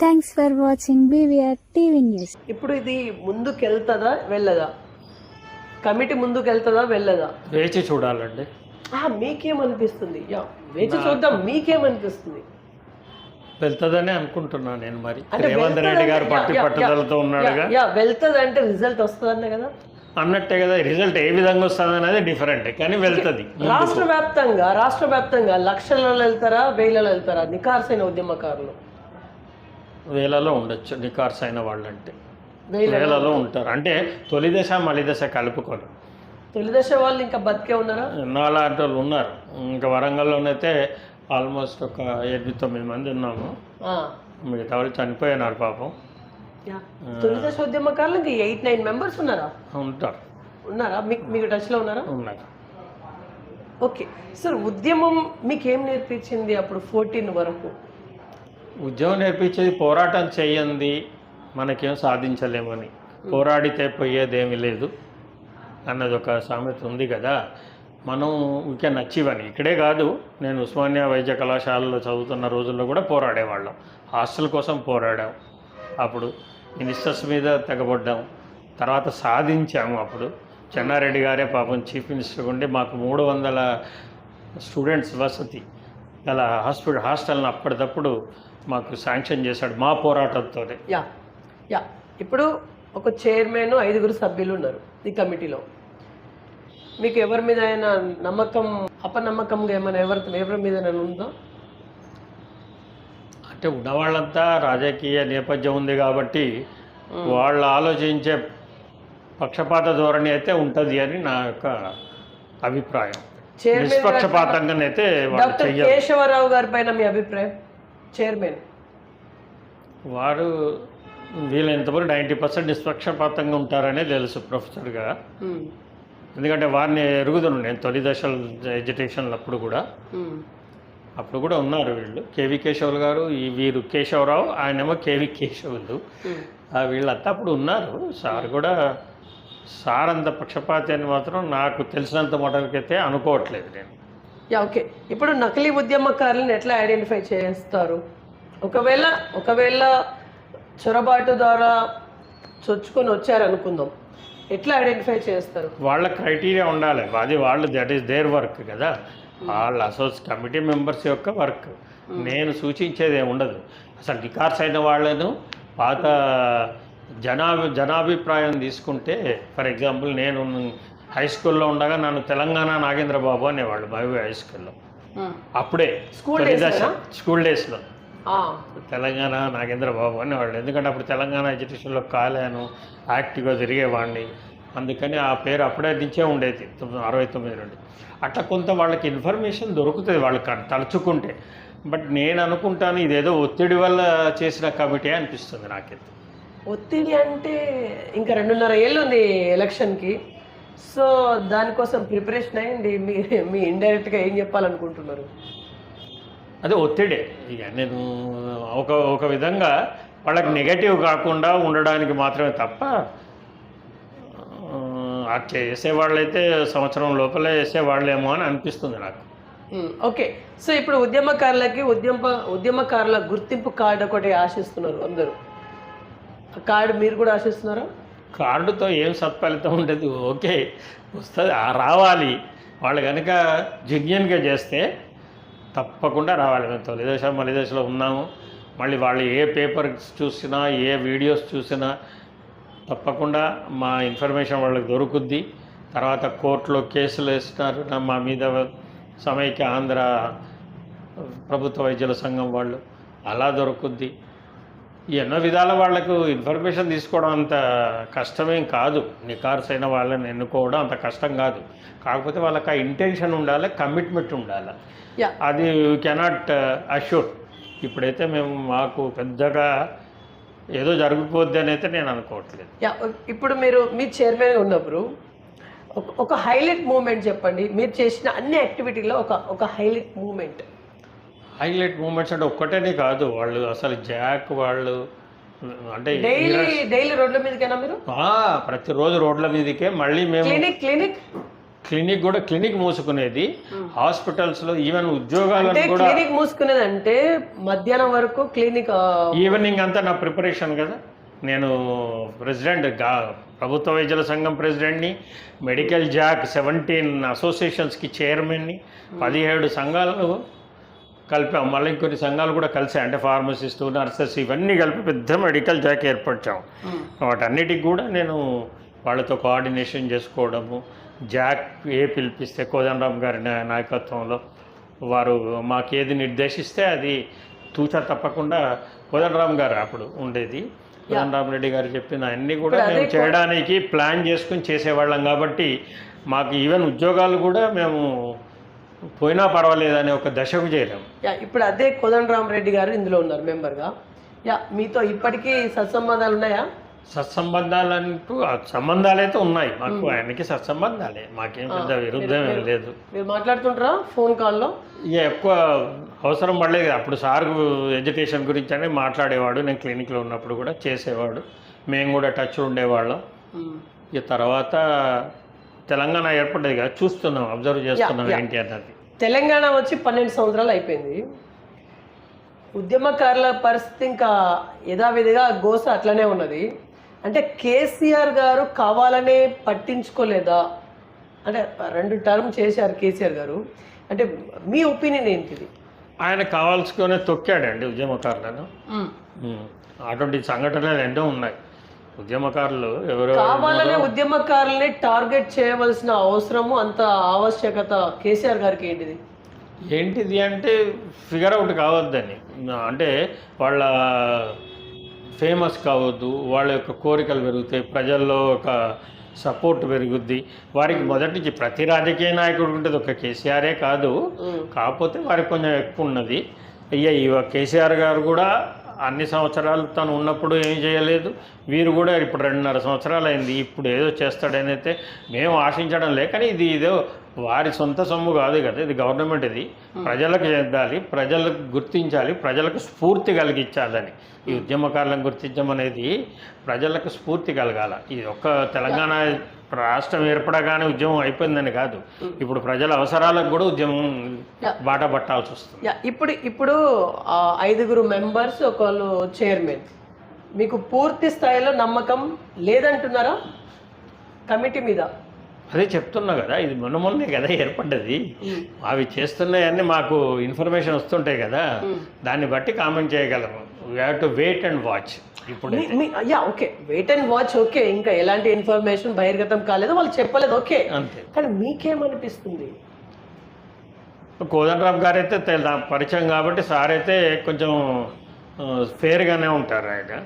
Thanks for watching BVR TV news. ఇప్పుడు ఇది ముందుకు వెళ్తుందా వెళ్ళదా? కమిటీ ముందుకు వెళ్తుందా వెళ్ళదా? వేచి చూడాలండి. మీకేమనిపిస్తుంది? వేచి చూద్దాం. మీకేమనిపిస్తుంది? వెళ్తుందనే అనుకుంటున్నాను నేను. మరి రేవంత్ రెడ్డి గారు పట్టుదలతో ఉన్నాడుగా. వెళ్తుంది అంటే రిజల్ట్ వస్తుందన్న కదా అన్నట్టే కదా. రిజల్ట్ ఏ విధంగా వస్తుంది అనేది డిఫరెంట్, కానీ వెళ్తుంది. రాష్ట్ర వ్యాప్తంగా లక్షలలో వెళ్తారా వేలలో వెళ్తారా నికార్సైన ఉద్యమకారులు? వేలలో ఉండొచ్చు. నికార్స్ అయిన వాళ్ళంటే వేలలో ఉంటారు. అంటే తొలి దశ మలి దశ కలుపుకొని. తొలి దశ వాళ్ళు ఇంకా బతికే ఉన్నారా? నాలాంటి వాళ్ళు ఉన్నారు. ఇంకా వరంగల్లోనైతే ఆల్మోస్ట్ ఒక 8-9 మంది ఉన్నాము. మిగతా వాళ్ళు చనిపోయినారు పాపం. తొలి దశ ఉద్యమకారులు ఇంకా 8-9 మెంబర్స్ ఉన్నారా? మీకు టచ్లో ఉన్నారా? ఉన్నారు. ఓకే సార్, ఉద్యమం మీకేం నేర్పించింది అప్పుడు 14 వరకు? ఉద్యమం నేర్పించేది పోరాటం చేయండి మనకేం సాధించలేమని, పోరాడితే పోయేదేమీ లేదు అన్నది ఒక సామెత ఉంది కదా. మనం ఊరికే నచ్చివని ఇక్కడే కాదు, నేను ఉస్మానియా వైద్య కళాశాలలో చదువుతున్న రోజుల్లో కూడా పోరాడేవాళ్ళం. హాస్టల్ కోసం పోరాడాం. అప్పుడు మినిస్టర్స్ మీద తెగబడ్డాం. తర్వాత సాధించాము. అప్పుడు చెన్నారెడ్డి గారే పాపం చీఫ్ మినిస్టర్ ఉండి మాకు 300 స్టూడెంట్స్ వసతి గల హాస్టల్ని అప్పటికప్పుడు మాకు శాంక్షన్ చేశాడు మా పోరాటంతోనే. ఇప్పుడు ఒక చైర్మన్ 5 సభ్యులు ఉన్నారు ఈ కమిటీలో. మీకు ఎవరి మీద అయినా నమ్మకం అపనమ్మకంగా ఏమైనా ఎవరి మీద ఉందా? అంటే ఉన్నవాళ్ళంతా రాజకీయ నేపథ్యం ఉంది కాబట్టి వాళ్ళు ఆలోచించే పక్షపాత ధోరణి అయితే ఉంటుంది అని నా యొక్క అభిప్రాయం. నిష్పక్షపాతంగానైతే డాక్టర్ కేశవరావు గారి పైన మీ అభిప్రాయం? చైర్మన్ వారు వీళ్ళు ఎంతవరకు 90% నిష్పక్షపాతంగా ఉంటారనే తెలుసు ప్రొఫెసర్గా. ఎందుకంటే వారిని ఎరుగుతున్నాను నేను తొలి దశల ఎడ్యుకేషన్లు అప్పుడు కూడా ఉన్నారు వీళ్ళు. కేవి కేశవులు గారు, వీరు కేశవరావు, ఆయనేమో కేవి కేశవులు. వీళ్ళంతా అప్పుడు ఉన్నారు. సార్ కూడా సార్ అంత పక్షపాతి అని మాత్రం నాకు తెలిసినంత మటుకైతే అనుకోవట్లేదు నేను. ఓకే, ఇప్పుడు నకిలీ ఉద్యమకారులను ఎట్లా ఐడెంటిఫై చేస్తారు? ఒకవేళ చొరబాటు ద్వారా చొచ్చుకొని వచ్చారనుకుందాం, ఎట్లా ఐడెంటిఫై చేస్తారు? వాళ్ళ క్రైటీరియా ఉండాలి. అది వాళ్ళు దట్ ఈస్ దేర్ వర్క్ కదా. వాళ్ళ కమిటీ మెంబర్స్ యొక్క వర్క్. నేను సూచించేది ఏమి ఉండదు. అసలు నికార్స్ అయిన వాళ్ళను పాత జనాభిప్రాయం తీసుకుంటే, ఫర్ ఎగ్జాంపుల్ నేను హై స్కూల్లో ఉండగా నన్ను తెలంగాణ నాగేంద్రబాబు అనేవాళ్ళు మహబూబ్ హై స్కూల్లో. అప్పుడే స్కూల్ డేస్లో తెలంగాణ నాగేంద్రబాబు అనేవాళ్ళు. ఎందుకంటే అప్పుడు తెలంగాణ ఎడ్యుకేషన్లో కాలేను, యాక్టివ్గా తిరిగేవాడిని. అందుకని ఆ పేరు అప్పుడే దించే ఉండేది 69 నుండి. అట్లా కొంత వాళ్ళకి ఇన్ఫర్మేషన్ దొరుకుతుంది వాళ్ళకి తలుచుకుంటే. బట్ నేను అనుకుంటాను ఇదేదో ఒత్తిడి వల్ల చేసిన కమిటీ అనిపిస్తుంది నాకైతే. ఒత్తిడి అంటే ఇంకా 2.5 ఏళ్ళు ఉంది ఎలక్షన్కి. సో దానికోసం ప్రిపరేషన్ అయ్యింది. మీ ఇండైరెక్ట్గా ఏం చెప్పాలనుకుంటున్నారు? అదే ఒత్తిడే. ఇక నేను ఒక విధంగా వాళ్ళకి నెగటివ్ కాకుండా ఉండడానికి మాత్రమే తప్ప అట్లా వేసేవాళ్ళైతే సంవత్సరం లోపలే వేసేవాళ్ళేమో అని అనిపిస్తుంది నాకు. ఓకే, సో ఇప్పుడు ఉద్యమకారులకి ఉద్యమకారుల గుర్తింపు కార్డు ఒకటి ఆశిస్తున్నారు అందరూ. కార్డు మీరు కూడా ఆశిస్తున్నారా? కార్డుతో ఏం సత్ఫలితం ఉండదు. ఓకే, వస్తుంది, రావాలి. వాళ్ళు కనుక జెన్యున్గా చేస్తే తప్పకుండా రావాలి. మేము తొలి దశ మలి దశలో ఉన్నాము. మళ్ళీ వాళ్ళు ఏ పేపర్స్ చూసినా ఏ వీడియోస్ చూసినా తప్పకుండా మా ఇన్ఫర్మేషన్ వాళ్ళకి దొరుకుద్ది. తర్వాత కోర్టులో కేసులు వేస్తున్నారు మా మీద, సమైక్య ఆంధ్ర ప్రభుత్వ వైద్యుల సంఘం వాళ్ళు, అలా దొరుకుద్ది. ఎన్నో విధాల వాళ్లకు ఇన్ఫర్మేషన్ తీసుకోవడం అంత కష్టమేం కాదు. నికార్స్ అయిన వాళ్ళని ఎన్నుకోవడం అంత కష్టం కాదు. కాకపోతే వాళ్ళకి ఆ ఇంటెన్షన్ ఉండాలి, కమిట్మెంట్ ఉండాలి. అది కెనాట్ అష్యూర్. ఇప్పుడైతే మాకు పెద్దగా ఏదో జరిగిపోద్ది అని అయితే నేను అనుకోవట్లేదు. ఇప్పుడు మీ చైర్మన్ ఉన్నప్పుడు ఒక హైలైట్ మూమెంట్ చెప్పండి. మీరు చేసిన అన్ని యాక్టివిటీలో ఒక హైలైట్ మూమెంట్. హైలైట్ మూమెంట్స్ అంటే ఒక్కటేనే కాదు. వాళ్ళు అసలు వాళ్ళు అంటే డైలీ రోడ్ల మీదకేనా మీరు? ప్రతిరోజు రోడ్ల మీదకే. మళ్ళీ మేము క్లినిక్ మూసుకునేది, హాస్పిటల్స్లో ఈవెన్ ఉద్యోగాలను అంటే కూడా. క్లినిక్ మూసుకునేది అంటే మధ్యాహ్నం వరకు క్లినిక్, ఈవినింగ్ అంతా నా ప్రిపరేషన్ కదా. నేను ప్రెసిడెంట్ ప్రభుత్వ వైద్యుల సంఘం ప్రెసిడెంట్ని, మెడికల్ జాక్ 17 అసోసియేషన్స్కి చైర్మన్ని, 17 సంఘాలు కలిపాం. మళ్ళీ ఇంకొన్ని సంఘాలు కూడా కలిసాయి, అంటే ఫార్మసిస్టు, నర్సెస్ ఇవన్నీ కలిపి పెద్ద మెడికల్ జాక్ ఏర్పరిచాం. వాటన్నిటికి కూడా నేను వాళ్ళతో కోఆర్డినేషన్ చేసుకోవడము, జాక్ పిలిపిస్తే కోదండరామ్ గారి నాయకత్వంలో వారు మాకేది నిర్దేశిస్తే అది తూచా తప్పకుండా కోదండరామ్ గారు అప్పుడు ఉండేది. కోదండరామ్ రెడ్డి గారు చెప్పిన అన్నీ కూడా మేము చేయడానికి ప్లాన్ చేసుకుని చేసేవాళ్ళం. కాబట్టి మాకు ఈవెన్ ఉద్యోగాలు కూడా మేము పోయినా పర్వాలేదనే ఒక దశకు చేరాం. ఇప్పుడు అదే కోదండరామ్ రెడ్డి గారు ఇందులో ఉన్నారు మెంబర్గా. మీతో ఇప్పటికీ సత్సంబంధాలు ఉన్నాయా? సత్సంబంధాలంటూ సంబంధాలు అయితే ఉన్నాయి మాకు, ఆయనకి సత్సంబంధాలే, మాకేం పెద్ద విరుద్ధం ఏం లేదు. మీరు మాట్లాడుతుంటారా ఫోన్ కాల్లో? ఇక ఎక్కువ అవసరం పడలేదు. అప్పుడు సార్ ఎడ్యుకేషన్ గురించి అని మాట్లాడేవాడు, నేను క్లినిక్లో ఉన్నప్పుడు కూడా చేసేవాడు, మేము కూడా టచ్లో ఉండేవాళ్ళం. ఇక తర్వాత తెలంగాణ ఏర్పడ్డది కదా, చూస్తున్నాం, అబ్జర్వ్ చేస్తున్నాం ఏంటి అన్నది. తెలంగాణ వచ్చి 12 సంవత్సరాలు అయిపోయింది. ఉద్యమకారుల పరిస్థితి ఇంకా యథావిధిగా గోస అట్లనే ఉన్నది. అంటే కేసీఆర్ గారు కావాలనే పట్టించుకోలేదా? అంటే 2 టర్మ్ చేశారు కేసీఆర్ గారు, అంటే మీ ఒపీనియన్ ఏంటిది? ఆయన కావాల్సుకునే తొక్కాడండి ఉద్యమకారులను. అటువంటి సంఘటనలు ఎన్నో ఉన్నాయి. ఉద్యమకారులు ఎవరో కావాలనే ఉద్యమకారుల్ని టార్గెట్ చేయవలసిన అవసరము, అంత ఆవశ్యకత కేసీఆర్ గారికి ఏంటిది అంటే ఫిగర్ అవుట్ కావద్దని, అంటే వాళ్ళ ఫేమస్ కావద్దు, వాళ్ళ యొక్క కోరికలు పెరుగుతాయి, ప్రజల్లో ఒక సపోర్ట్ పెరుగుద్ది. వారికి మొదటి నుంచి ప్రతి రాజకీయ నాయకుడు ఉంటుంది, ఒక కేసీఆరే కాదు, కాకపోతే వారికి కొంచెం ఎక్కువ ఉన్నది. ఇక కేసీఆర్ గారు కూడా అన్ని సంవత్సరాలు తను ఉన్నప్పుడు ఏం చేయలేదు, వీరు కూడా ఇప్పుడు 2.5 సంవత్సరాలు అయింది, ఇప్పుడు ఏదో చేస్తాడని అయితే మేము ఆశించడం లే. కానీ ఇది ఏదో వారి సొంత సొమ్ము కాదు కదా, ఇది గవర్నమెంట్, ఇది ప్రజలకు చెందాలి, ప్రజలకు గుర్తించాలి, ప్రజలకు స్ఫూర్తి కలిగించాలని. ఈ ఉద్యమకారులను గుర్తించమనేది ప్రజలకు స్ఫూర్తి కలగాల. ఇది ఒక్క తెలంగాణ రాష్ట్రం ఏర్పడగానే ఉద్యమం అయిపోయిందని కాదు, ఇప్పుడు ప్రజల అవసరాలకు కూడా ఉద్యమం బాట పట్టాల్సి వస్తుంది. ఇప్పుడు 5 మెంబర్స్, ఒకళ్ళు చైర్మన్, మీకు పూర్తి స్థాయిలో నమ్మకం లేదంటున్నారా కమిటీ మీద? అదే చెప్తున్నా కదా, ఇది మొన్నే కదా ఏర్పడ్డది. అవి చేస్తున్నాయన్నీ మాకు ఇన్ఫర్మేషన్ వస్తుంటాయి కదా, దాన్ని బట్టి కామెంట్ చేయగలము. We have to wait and watch. ఇప్పుడు okay, wait and watch, okay. ఇంకా ఎలాంటి ఇన్ఫర్మేషన్ బహిర్గతం కాలేదు, వాళ్ళు చెప్పలేదు, ఓకే. అంతే. కానీ మీకేమనిపిస్తుంది? కోదండరామ్ గారు అయితే పరిచయం కాబట్టి సార్ అయితే కొంచెం ఫేర్గానే ఉంటారు, ఆయన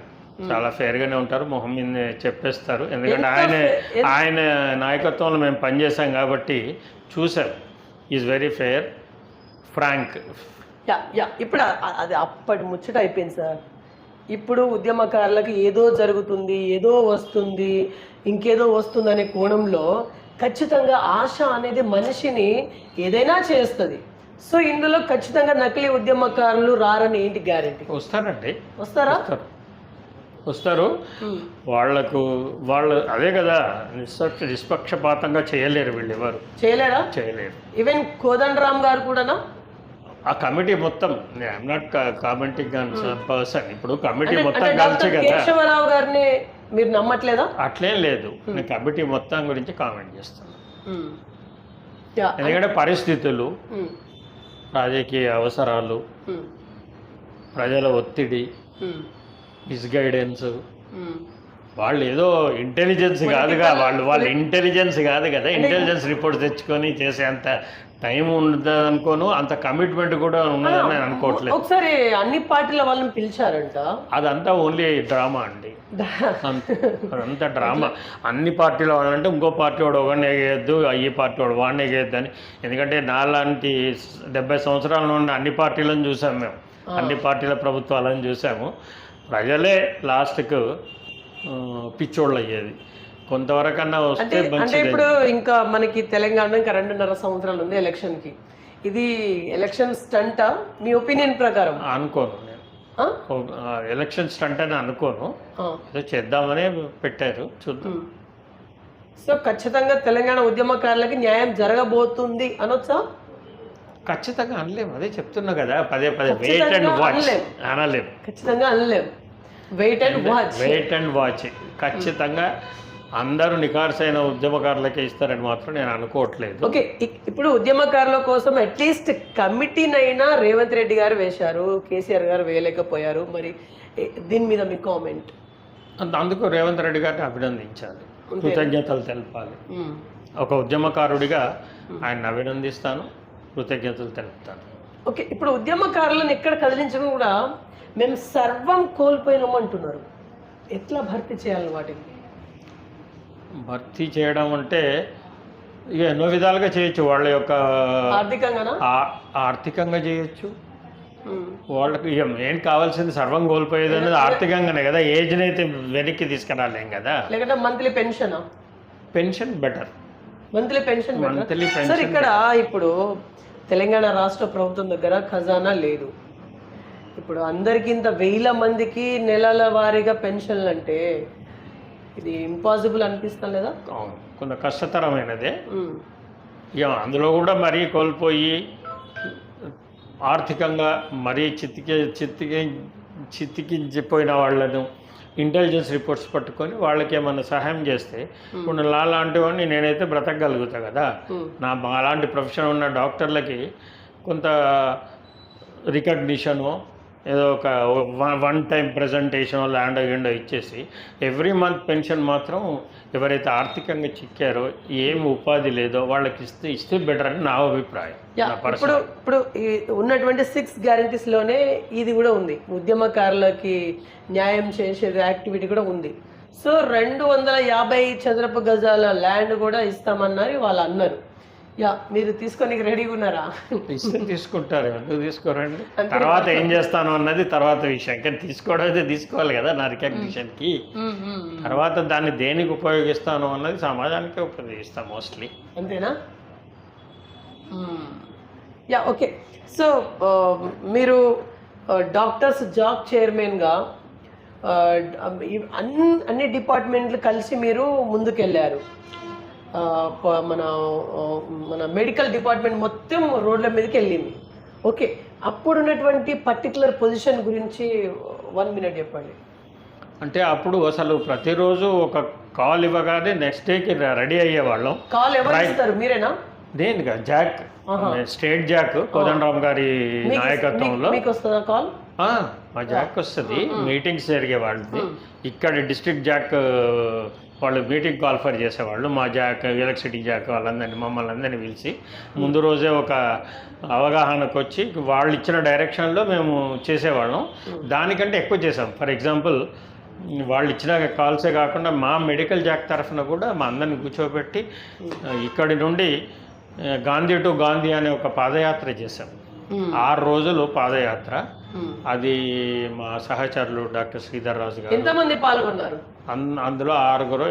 చాలా ఫేర్గానే ఉంటారు, మొహం మీద చెప్పేస్తారు. ఎందుకంటే ఆయన నాయకత్వంలో మేము పనిచేసాం కాబట్టి చూసాం. Is very fair, frank. ఇప్పుడు అది అప్పటి ముచ్చట అయిపోయింది సార్. ఇప్పుడు ఉద్యమకారులకు ఏదో జరుగుతుంది, ఏదో వస్తుంది, ఇంకేదో వస్తుంది అనే కోణంలో ఖచ్చితంగా ఆశ అనేది మనిషిని ఏదైనా చేస్తుంది. సో ఇందులో ఖచ్చితంగా నకిలీ ఉద్యమకారులు రారని ఏంటి గ్యారెంటీ? వస్తారండి, వస్తారు. వాళ్ళు అదే కదా, నిష్పక్షపాతంగా చేయలేరు, వీళ్ళు ఎవరు చేయలేరు. ఈవెన్ కోదండరామ్ గారు కూడానా? ఆ కమిటీ మొత్తం, I'm not commenting on person, ఇప్పుడు కమిటీ మొత్తం కలిసి కదా. కేశవరావు గారిని మీరు నమ్మట్లేదా? అట్లేం లేదు, నేను కమిటీ మొత్తం గురించి కామెంట్ చేస్తాను. ఎందుకంటే పరిస్థితులు, రాజకీయ అవసరాలు, ప్రజల ఒత్తిడి, మిస్గైడెన్స్, వాళ్ళు ఏదో ఇంటెలిజెన్స్ కాదుగా, వాళ్ళు ఇంటెలిజెన్స్ కాదు కదా, ఇంటెలిజెన్స్ రిపోర్ట్ తెచ్చుకొని చేసేంత టైం ఉండదు అనుకోను, అంత కమిట్మెంట్ కూడా ఉన్నదని అనుకోవట్లేదు. ఒకసారి అన్ని పార్టీల వాళ్ళని పిలిచారంట, అదంతా ఓన్లీ డ్రామా అండి, అదంతా డ్రామా. అన్ని పార్టీల వాళ్ళంటే ఇంకో పార్టీ వాడు ఒకరిని ఎగేయద్దు, ఈ పార్టీ వాడు వాడిని ఎగేయద్దు అని. ఎందుకంటే నాలాంటి 70 సంవత్సరాల నుండి అన్ని పార్టీలను చూసాము మేము, అన్ని పార్టీల ప్రభుత్వాలను చూసాము. ప్రజలే లాస్ట్కు పిచ్చోళ్ళు అయ్యేది. కొంతవరకన్నా వస్తే అంటే ఇప్పుడు ఇంకా మనకి తెలంగాణ ఇంకా 2.5 సంవత్సరాలు ఉంది ఎలక్షన్కి. ఇది ఎలక్షన్ స్టంటా మీ ఒపీనియన్ ప్రకారం? అనుకోను నేను, ఎలక్షన్ స్టంట్ అని అనుకోను, ఏదో చేద్దామనే పెట్టారు, చూద్దాం. సో ఖచ్చితంగా తెలంగాణ ఉద్యమకారులకి న్యాయం జరగబోతుంది అనొచ్చా? ఖచ్చితంగా అనలేము, అదే చెప్తున్నా కదా పదే వెయిట్ అండ్ వాచ్ అనలేము. ఖచ్చితంగా అనలేము, వెయిట్ అండ్ వాచ్. ఖచ్చితంగా అందరూ నికార్సైన ఉద్యమకారులకే ఇస్తారని మాత్రం నేను అనుకోవట్లేదు. ఓకే, ఇప్పుడు ఉద్యమకారుల కోసం అట్లీస్ట్ కమిటీనైనా రేవంత్ రెడ్డి గారు వేశారు, కేసీఆర్ గారు వేయలేకపోయారు. మరి దీని మీద మీ కామెంట్? అందుకు రేవంత్ రెడ్డి గారిని అభినందించాలి, కృతజ్ఞతలు తెలపాలి. ఒక ఉద్యమకారుడిగా ఆయన అభినందిస్తాను, కృతజ్ఞతలు తెలుపుతాను. ఓకే, ఇప్పుడు ఉద్యమకారులను ఎక్కడ కదిలించడం కూడా మేము సర్వం కోల్పోయినాము అంటున్నారు. ఎట్లా భర్తీ చేయాలి వాటిని? భర్తీ చేయడం అంటే ఇక ఎన్నో విధాలుగా చేయొచ్చు. వాళ్ళ యొక్క ఆర్థికంగా చేయొచ్చు. వాళ్ళకి ఇక మెయిన్ కావాల్సింది సర్వం కోల్పోయేది అనేది ఆర్థికంగానే కదా. ఏజ్ని అయితే వెనక్కి తీసుకురాలేం కదా. లేకపోతే monthly pension better. Monthly pension sir. ఇక్కడ ఇప్పుడు తెలంగాణ రాష్ట్ర ప్రభుత్వం దగ్గర ఖజానా లేదు. ఇప్పుడు అందరికి ఇంత 1000 మందికి నెలల వారీగా పెన్షన్లు అంటే ఇది ఇంపాసిబుల్ అనిపిస్తా లేదా? కొంత కష్టతరమైనదే. ఇక అందులో కూడా మరీ కోల్పోయి ఆర్థికంగా మరీ చితికించిపోయిన వాళ్ళను ఇంటెలిజెన్స్ రిపోర్ట్స్ పట్టుకొని వాళ్ళకి ఏమన్నా సహాయం చేస్తే ఇప్పుడు లాంటి వాడిని నేనైతే బ్రతకగలుగుతా కదా. అలాంటి ప్రొఫెషన్ ఉన్న డాక్టర్లకి కొంత రికగ్నిషను, ఏదో ఒక వన్ టైం ప్రజెంటేషన్ ల్యాండ్ అయ్యిండో ఇచ్చేసి ఎవ్రీ మంత్ పెన్షన్ మాత్రం ఎవరైతే ఆర్థికంగా చిక్కారో, ఏం ఉపాధి లేదో వాళ్ళకి ఇస్తే బెటర్ అని నా అభిప్రాయం. ఇప్పుడు ఉన్నటువంటి 6 గ్యారంటీస్లోనే ఇది కూడా ఉంది, ఉద్యమకారులకి న్యాయం చేసేది యాక్టివిటీ కూడా ఉంది. సో 250 చదరపు గజాల ల్యాండ్ కూడా ఇస్తామన్నారు వాళ్ళు అన్నారు. మీరు తీసుకొని రెడీగా ఉన్నారా? తీసుకుంటారు, ఎందుకు తీసుకోరండి. తర్వాత ఏం చేస్తాను అన్నది తర్వాత విషయం. కానీ తీసుకోవడం అయితే తీసుకోవాలి కదా నా రికగ్నిషన్కి. తర్వాత దాన్ని దేనికి ఉపయోగిస్తాను అన్నది సమాజానికే ఉపయోగిస్తాను మోస్ట్లీ. అంతేనా? ఓకే. సో మీరు డాక్టర్స్ జాబ్ చైర్మన్గా అన్ని డిపార్ట్మెంట్లు కలిసి మీరు ముందుకెళ్ళారు. మన మెడికల్ డిపార్ట్మెంట్ మొత్తం రోడ్ల మీదకి వెళ్ళింది. ఓకే, అప్పుడున్నటువంటి పర్టికులర్ పొజిషన్ గురించి 1 మినిట్ చెప్పండి. అంటే అప్పుడు అసలు ప్రతిరోజు ఒక కాల్ ఇవ్వగానే నెక్స్ట్ డేకి రెడీ అయ్యేవాళ్ళం. కాల్ ఎవరు ఇస్తారు? మీరేనా? దేనిగా జాక్, స్టేట్ జాక్ కోదండరామ్ గారి నాయకత్వంలో. మీకు వస్తుందా కాల్? మా జాక్ వస్తుంది, మీటింగ్స్ జరిగే వాళ్ళది. ఇక్కడ డిస్ట్రిక్ట్ జాక్ వాళ్ళు మీటింగ్ కాల్ఫర్ చేసేవాళ్ళు. మా జాక్, ఎలక్ట్రిసిటీ జాక్ వాళ్ళందరినీ మమ్మల్ని అందరినీ పిలిచి ముందు రోజే ఒక అవగాహనకు వచ్చి వాళ్ళు ఇచ్చిన డైరెక్షన్లో మేము చేసేవాళ్ళం. దానికంటే ఎక్కువ చేసాం. ఫర్ ఎగ్జాంపుల్ వాళ్ళు ఇచ్చిన కాల్సే కాకుండా మా మెడికల్ జాక్ తరఫున కూడా మా అందరిని కూర్చోబెట్టి ఇక్కడి నుండి గాంధీ టు గాంధీ అనే ఒక పాదయాత్ర చేశాం. 6 రోజులు పాదయాత్ర. అది మా సహచరులు డాక్టర్ శ్రీధర్ రాజు గారు. ఎంతమంది పాల్గొన్నారు? అందులో 6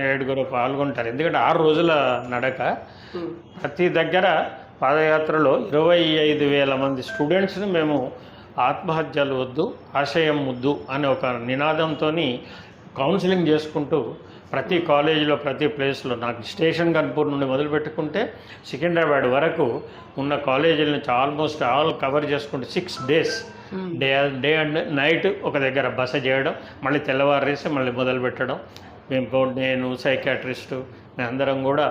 7 పాల్గొంటారు. ఎందుకంటే 6 రోజుల నడక. ప్రతి దగ్గర పాదయాత్రలో 25,000 మంది స్టూడెంట్స్ని మేము ఆత్మహత్యలు వద్దు, ఆశయం ముద్దు అనే ఒక నినాదంతో కౌన్సిలింగ్ చేసుకుంటూ ప్రతి కాలేజీలో ప్రతి ప్లేస్లో, నాకు స్టేషన్ గన్పూర్ నుండి మొదలుపెట్టుకుంటే సికింద్రాబాద్ వరకు ఉన్న కాలేజీల నుంచి ఆల్మోస్ట్ ఆల్ కవర్ చేసుకుంటూ 6 days డే అండ్ నైట్ ఒక దగ్గర బస చేయడం, మళ్ళీ తెల్లవారేసి మళ్ళీ మొదలు పెట్టడం. నేను సైకాట్రిస్టు మేమందరం కూడా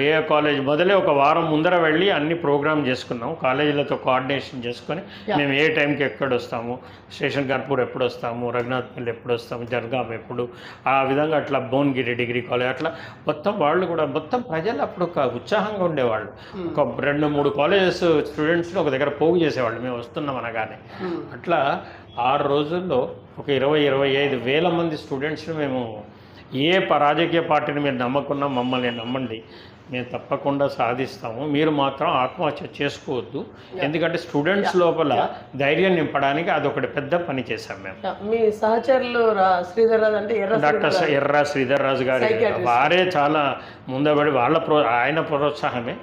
ఏ కాలేజ్ మొదలే ఒక వారం ముందర వెళ్ళి అన్ని ప్రోగ్రామ్ చేసుకున్నాం. కాలేజీలతో కోఆర్డినేషన్ చేసుకొని మేము ఏ టైంకి ఎక్కడ వస్తాము, స్టేషన్ గన్పూర్ ఎప్పుడు వస్తాము, రఘునాథ్పల్లి ఎప్పుడు వస్తాము, జర్గాం ఎప్పుడు, ఆ విధంగా అట్లా భువనగిరి డిగ్రీ కాలేజ్ అట్లా మొత్తం వాళ్ళు కూడా మొత్తం ప్రజలు అప్పుడు ఒక ఉత్సాహంగా ఉండేవాళ్ళు. ఒక 2-3 కాలేజెస్ స్టూడెంట్స్ని ఒక దగ్గర పోగు చేసేవాళ్ళు మేము వస్తున్నాం అనగానే. అట్లా 6 రోజుల్లో ఒక 20-25 వేల మంది స్టూడెంట్స్ని మేము ఏ రాజకీయ పార్టీని మీరు నమ్మకున్నా మమ్మల్ని నమ్మండి, మేము తప్పకుండా సాధిస్తాము. మీరు మాత్రం ఆత్మహత్య చేసుకోవద్దు. ఎందుకంటే స్టూడెంట్స్ లోపల ధైర్యం నింపడానికి అదొకటి పెద్ద పని చేశాం మేము. మీ సహచరులు శ్రీధర్ రాజు అంటే డాక్టర్ ఎర్ర శ్రీధర్ రాజు గారు, వారే చాలా ముందబడి ఆయన ప్రోత్సాహమే.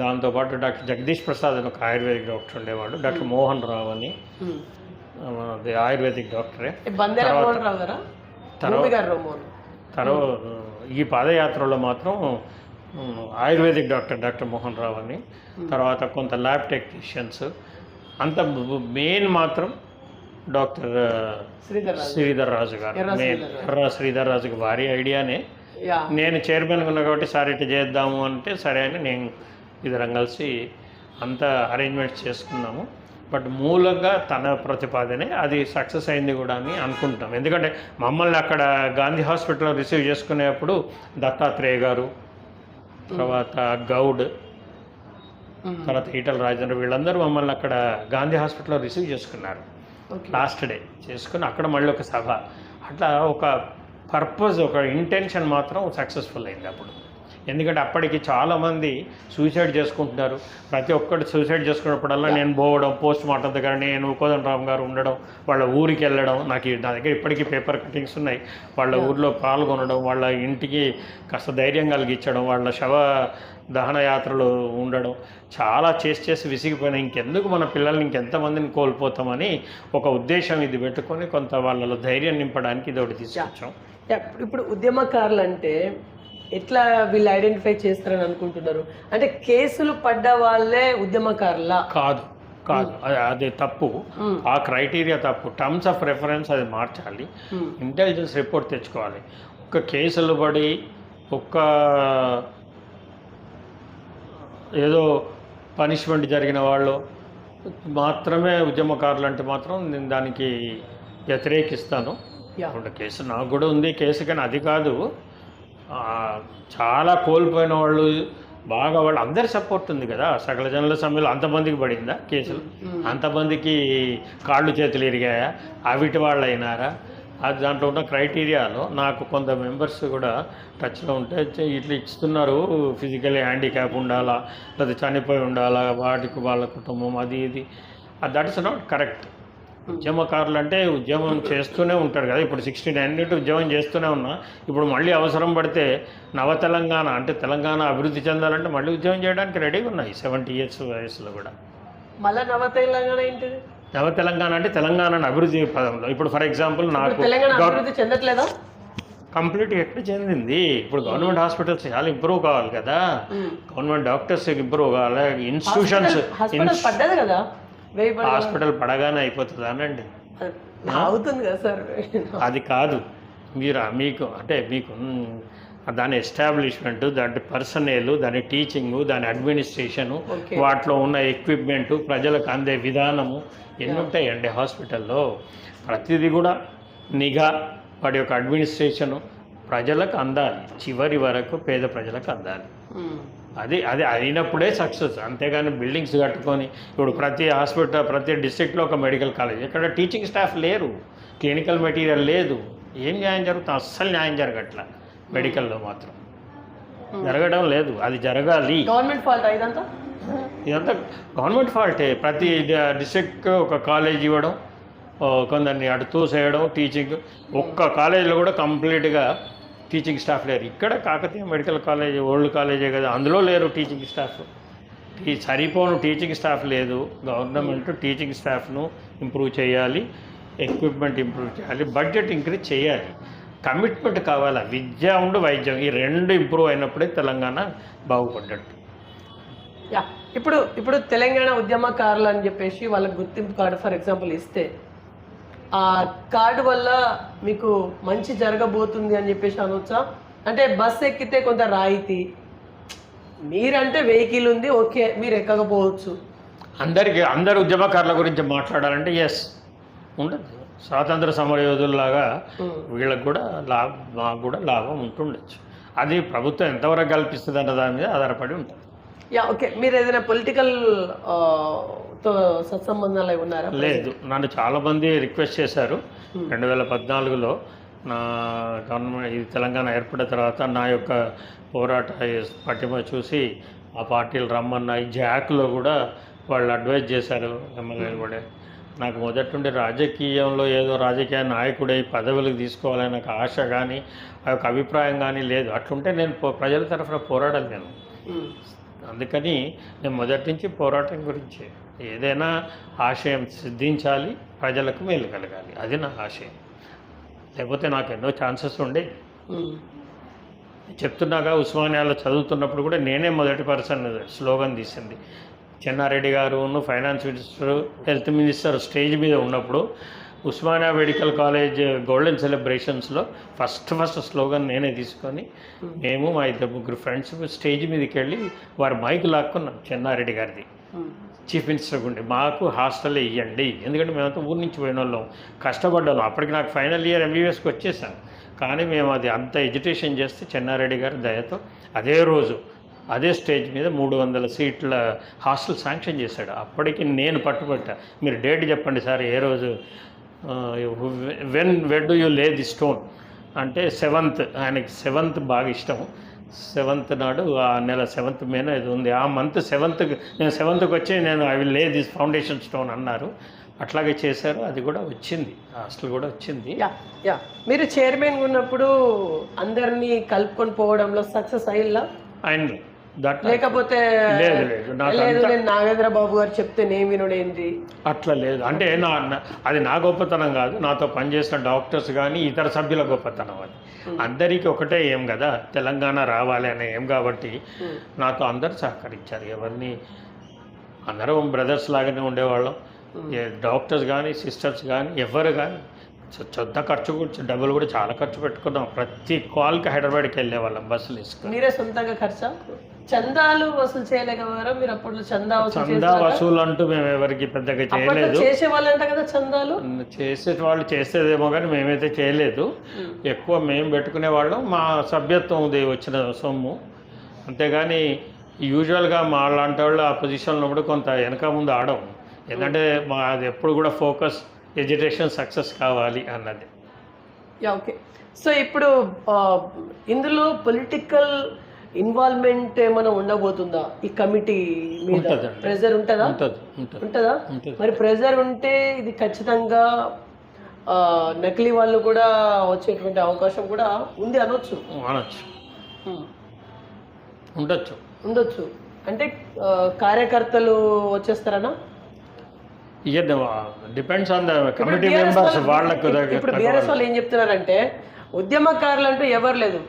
దాంతోపాటు డాక్టర్ జగదీష్ ప్రసాద్ అని ఒక ఆయుర్వేదిక్ డాక్టర్ ఉండేవాడు, డాక్టర్ మోహన్ రావు అని ఆయుర్వేదిక్ డాక్టరే. ఈ పాదయాత్రలో మాత్రం ఆయుర్వేదిక్ డాక్టర్ మోహన్ రావు అని, తర్వాత కొంత ల్యాబ్ టెక్నీషియన్స్, అంత మెయిన్ మాత్రం డాక్టర్ శ్రీధర్ రాజు గారు. ఎర్ర శ్రీధర్ రాజుకి భారీ ఐడియానే. నేను చైర్మన్ ఉన్నా కాబట్టి సార్ ఇట్లా చేద్దాము అంటే సరే అని నేను ఇద్దరం కలిసి అంతా అరేంజ్మెంట్స్ చేసుకున్నాము. బట్ మూలంగా తన ప్రతిపాదనే అది సక్సెస్ అయింది కూడా అని అనుకుంటాం. ఎందుకంటే మమ్మల్ని అక్కడ గాంధీ హాస్పిటల్లో రిసీవ్ చేసుకునేప్పుడు దత్తాత్రేయ గారు, తర్వాత గౌడ్, తర్వాత ఈటల రాజేంద్ర, వీళ్ళందరూ మమ్మల్ని అక్కడ గాంధీ హాస్పిటల్లో రిసీవ్ చేసుకున్నారు. లాస్ట్ డే చేసుకుని అక్కడ మళ్ళీ ఒక సభ, అట్లా ఒక పర్పస్, ఒక ఇంటెన్షన్ మాత్రం సక్సెస్ఫుల్ అయింది అప్పుడు. ఎందుకంటే అప్పటికి చాలామంది సూసైడ్ చేసుకుంటున్నారు. ప్రతి ఒక్కటి సూసైడ్ చేసుకున్నప్పుడల్లా నేను పోవడం, పోస్ట్ మార్టం దగ్గర నేను కోదండరామ్ గారు ఉండడం, వాళ్ళ ఊరికి వెళ్ళడం, నా దగ్గర ఇప్పటికీ పేపర్ కటింగ్స్ ఉన్నాయి. వాళ్ళ ఊర్లో పాల్గొనడం, వాళ్ళ ఇంటికి కాస్త ధైర్యం కలిగించడం, వాళ్ళ శవ దహన యాత్రలు ఉండడం, చాలా చేసి విసిగిపోయినా ఇంకెందుకు మన పిల్లల్ని ఇంకెంతమందిని కోల్పోతామని ఒక ఉద్దేశం ఇది పెట్టుకొని కొంత వాళ్ళలో ధైర్యం నింపడానికి ఇది ఒకటి తీసుకొచ్చాం. ఇప్పుడు ఉద్యమకారులు అంటే ఎట్లా వీళ్ళు ఐడెంటిఫై చేస్తారని అనుకుంటున్నారు? అంటే కేసులు పడ్డ వాళ్ళే ఉద్యమకారులా? కాదు, అది తప్పు. ఆ క్రైటీరియా తప్పు. టర్మ్స్ ఆఫ్ రెఫరెన్స్ అది మార్చాలి. ఇంటెలిజెన్స్ రిపోర్ట్ తెచ్చుకోవాలి. ఒక్క కేసులు పడి ఒక్క ఏదో పనిష్మెంట్ జరిగిన వాళ్ళు మాత్రమే ఉద్యమకారులు అంటే మాత్రం నేను దానికి వ్యతిరేకిస్తాను. ఇప్పుడు కేసు నాకు కూడా ఉంది కేసు, కానీ అది కాదు. చాలా కోల్పోయిన వాళ్ళు, బాగా వాళ్ళు అందరి సపోర్ట్ ఉంది కదా. సకల జనుల సమ్మెలో అంతమందికి పడిందా కేసులు? అంతమందికి కాళ్ళు చేతులు ఇరిగాయా? అవిటి వాళ్ళు అయినారా? అది దాంట్లో ఉన్న క్రైటీరియాలో నాకు కొంత మెంబర్స్ కూడా టచ్లో ఉంటే ఇట్లా ఇస్తున్నారు, ఫిజికల్లీ హ్యాండిక్యాప్ ఉండాలా, లేదా చనిపోయి ఉండాలా, వాటికి వాళ్ళ కుటుంబం, అది ఇది. That is not correct. ఉద్యమకారులు అంటే ఉద్యమం చేస్తూనే ఉంటారు కదా. ఇప్పుడు 69 ఉద్యమం చేస్తూనే ఉన్నా. ఇప్పుడు మళ్ళీ అవసరం పడితే నవ తెలంగాణ అంటే తెలంగాణ అభివృద్ధి చెందాలంటే మళ్ళీ ఉద్యమం చేయడానికి రెడీగా ఉన్నాయి 70 years వయసులో కూడా. మళ్ళీ నవ తెలంగాణ ఏంటిది? నవ తెలంగాణ అంటే తెలంగాణ అభివృద్ధి పదంలో. ఇప్పుడు ఫర్ ఎగ్జాంపుల్ నాకు అభివృద్ధి చెందట్లేదా? కంప్లీట్గా ఎక్కడ చెందింది. ఇప్పుడు గవర్నమెంట్ హాస్పిటల్స్ చాలా ఇంప్రూవ్ కావాలి కదా. గవర్నమెంట్ డాక్టర్స్ ఇంప్రూవ్ కావాలి. ఇన్స్టిట్యూషన్స్ పడ్డది కదా. హాస్పిటల్ పడగానే అయిపోతుందా అనండి? అవుతుంది కదా సార్. అది కాదు. మీకు అంటే మీకు దాని ఎస్టాబ్లిష్మెంట్, దాని పర్సనేలు, దాని టీచింగు, దాని అడ్మినిస్ట్రేషను, వాటిలో ఉన్న ఎక్విప్మెంటు, ప్రజలకు అందే విధానము ఎన్ని ఉంటాయండి హాస్పిటల్లో. ప్రతిదీ కూడా నిఘా, వాటి యొక్క అడ్మినిస్ట్రేషను ప్రజలకు అందాలి, చివరి వరకు పేద ప్రజలకు అందాలి. అది అది అయినప్పుడే సక్సెస్. అంతేగాని బిల్డింగ్స్ కట్టుకొని ఇప్పుడు ప్రతి హాస్పిటల్, ప్రతి డిస్ట్రిక్ట్లో ఒక మెడికల్ కాలేజ్, ఇక్కడ టీచింగ్ స్టాఫ్ లేరు, క్లినికల్ మెటీరియల్ లేదు, ఏం న్యాయం జరుగుతుంది? అస్సలు న్యాయం జరగట్లా. మెడికల్లో మాత్రం జరగడం లేదు. అది జరగాలి. గవర్నమెంట్ ఫాల్ట్ ఇదంతా గవర్నమెంట్ ఫాల్టే. ప్రతి డిస్ట్రిక్ట్ ఒక కాలేజ్ ఇవ్వడం, కొందరిని అటు తోసేయడం. టీచింగ్ ఒక్క కాలేజీలో కూడా కంప్లీట్గా టీచింగ్ స్టాఫ్ లేరు. ఇక్కడ కాకతీయ మెడికల్ కాలేజ్ ఓల్డ్ కాలేజే కదా, అందులో లేరు టీచింగ్ స్టాఫ్. సరిపోను టీచింగ్ స్టాఫ్ లేదు. గవర్నమెంట్ టీచింగ్ స్టాఫ్ను ఇంప్రూవ్ చేయాలి, ఎక్విప్మెంట్ ఇంప్రూవ్ చేయాలి, బడ్జెట్ ఇంక్రీజ్ చేయాలి, కమిట్మెంట్ కావాలి. విద్య ఉండు వైద్యం, ఈ రెండు ఇంప్రూవ్ అయినప్పుడే తెలంగాణ బాగుపడ్డట్టు. ఇప్పుడు తెలంగాణ ఉద్యమకారులు అని చెప్పేసి వాళ్ళకి గుర్తింపు కార్డు ఫర్ ఎగ్జాంపుల్ ఇస్తే, ఆ కార్డు వల్ల మీకు మంచి జరగబోతుంది అని చెప్పేసి అనొచ్చా? అంటే బస్సు ఎక్కితే కొంత రాయితీ, మీరంటే వెహికల్ ఉంది, ఓకే, మీరు ఎక్కకపోవచ్చు. అందరు ఉద్యమకారుల గురించి మాట్లాడాలంటే ఎస్ ఉండదు. స్వాతంత్ర సమరయోధుల్లాగా వీళ్ళకి కూడా మాకు కూడా లాభం ఉంటుండొచ్చు. అది ప్రభుత్వం ఎంతవరకు కల్పిస్తుంది అన్న దాని మీద ఆధారపడి ఉంటుంది. ఓకే. మీరు ఏదైనా పొలిటికల్ తో సత్సంబంధాలు ఉన్నారా? లేదు. నన్ను చాలామంది రిక్వెస్ట్ చేశారు. 2014లో నా గవర్నమెంట్ ఇది తెలంగాణ ఏర్పడిన తర్వాత నా యొక్క పోరాట పటిమ చూసి ఆ పార్టీలు రమ్మన్నాయి. జాక్లో కూడా వాళ్ళు అడ్వైజ్ చేశారు ఎమ్మెల్యేలు కూడా. నాకు మొదటి నుండి రాజకీయంలో ఏదో రాజకీయ నాయకుడై పదవులకు తీసుకోవాలని నాకు ఆశ కానీ ఆ యొక్క అభిప్రాయం కానీ లేదు. అట్లుంటే నేను ప్రజల తరఫున పోరాడాలి నేను. అందుకని నేను మొదటి నుంచి పోరాటం గురించి ఏదైనా ఆశయం సిద్ధించాలి, ప్రజలకు మేలు కలగాలి, అది నా ఆశయం. లేకపోతే నాకు ఎన్నో ఛాన్సెస్ ఉండే. చెప్తున్నాగా ఉస్మానియాలో చదువుతున్నప్పుడు కూడా నేనే మొదటి పర్సన్ స్లోగన్ తీసింది. Chenna Reddy garu finance minister, health minister stage మీద ఉన్నప్పుడు ఉస్మానియా మెడికల్ కాలేజ్ గోల్డెన్ సెలబ్రేషన్స్లో ఫస్ట్ స్లోగన్ నేనే తీసుకొని మేము మా 2-3 ఫ్రెండ్స్ స్టేజ్ మీదకి వెళ్ళి వారి మైక్ లాక్కున్నాం. చెన్నారెడ్డి గారిది చీఫ్ మినిస్టర్ ఉండి మాకు హాస్టల్ ఇవ్వండి, ఎందుకంటే మేమంతా ఊరి నుంచి పోయిన వాళ్ళం, కష్టపడ్డాం. అప్పటికి నాకు ఫైనల్ ఇయర్ MBBSకి వచ్చేసాను. కానీ మేము అది అంత ఎడ్యుకేషన్ చేస్తే చెన్నారెడ్డి గారి దయతో అదే రోజు అదే స్టేజ్ మీద 300 సీట్ల హాస్టల్ శాంక్షన్ చేశాడు. అప్పటికి నేను పట్టుబట్టా, మీరు డేట్ చెప్పండి సార్, ఏ రోజు, వెన్ డూ యూ లే ది స్టోన్ అంటే 7th, ఆయనకి 7th బాగా ఇష్టం. 7th నాడు ఆ నెల 7th మేన ఇది ఉంది, ఆ మంత్ 7th నేను 7th వచ్చి నేను ఐ విల్ లే దిస్ ఫౌండేషన్ స్టోన్ అన్నారు. అట్లాగే చేశారు, అది కూడా వచ్చింది, హాస్టల్ కూడా వచ్చింది. యా మీరు చైర్మన్ ఉన్నప్పుడు అందరినీ కలుపుకొని పోవడంలో సక్సెస్ అయ్యిందా? అయింది. లేకపోతే లేదు నేను నాగేంద్ర బాబు గారు చెప్తే నేను వినుడేంది అట్లా లేదు. అంటే అది నా గొప్పతనం కాదు, నాతో పనిచేసిన డాక్టర్స్ కానీ ఇతర సభ్యుల గొప్పతనం. అది అందరికీ ఒకటే ఏం కదా, తెలంగాణ రావాలి అనే ఏం కాబట్టి నాతో అందరు సహకరించారు. ఎవరిని అందరం బ్రదర్స్ లాగానే ఉండేవాళ్ళం. డాక్టర్స్ కానీ సిస్టర్స్ కానీ ఎవరు కానీ చొద్ద ఖర్చు కూడా, డబ్బులు కూడా చాలా ఖర్చు పెట్టుకున్నాం. ప్రతి కాల్కి హైదరాబాద్కి వెళ్ళే వాళ్ళం బస్సులు వేసుకుని. మీరే సొంతంగా ఖర్చా? చందాలు వసూలు చేయలేకపోయారా మీరు అప్పుడు? చందా వసూలు అంటూ మేము ఎవరికి పెద్దగా చేయలేదు. చేసేవాళ్ళంట కదా చందాలు, చేసేవాళ్ళు చేసేదేమో కానీ మేమైతే చేయలేదు. ఎక్కువ మేము పెట్టుకునే వాళ్ళం, మా సభ్యత్వం వచ్చిన సొమ్ము. అంతేగాని యూజువల్గా మా లాంటి వాళ్ళు ఆ పొజిషన్లో ఉన్నప్పుడు కొంత వెనక ముందు ఆడము. ఎందుకంటే మా అది ఎప్పుడు కూడా ఫోకస్ ఎడ్యుకేషన్ సక్సెస్ కావాలి అన్నది. ఓకే. సో ఇప్పుడు ఇందులో పొలిటికల్ ఇన్వాల్వ్మెంట్ ఏమైనా ఉండబోతుందా ఈ కమిటీ మీద? ప్రెజర్ ఉంటుందా? మరి ప్రెజర్ ఉంటే ఇది ఖచ్చితంగా నకిలీ వాళ్ళు కూడా వచ్చేటువంటి అవకాశం కూడా ఉంది అనొచ్చు. ఉండొచ్చు అంటే కార్యకర్తలు వచ్చేస్తారనా? Depends on the committee members. వాళ్ళకు ఇప్పుడు బీఆర్ఎస్ వాళ్ళు ఏం చెప్తున్నారంటే ఉద్యమకారులు అంటూ ఎవరు లేదు,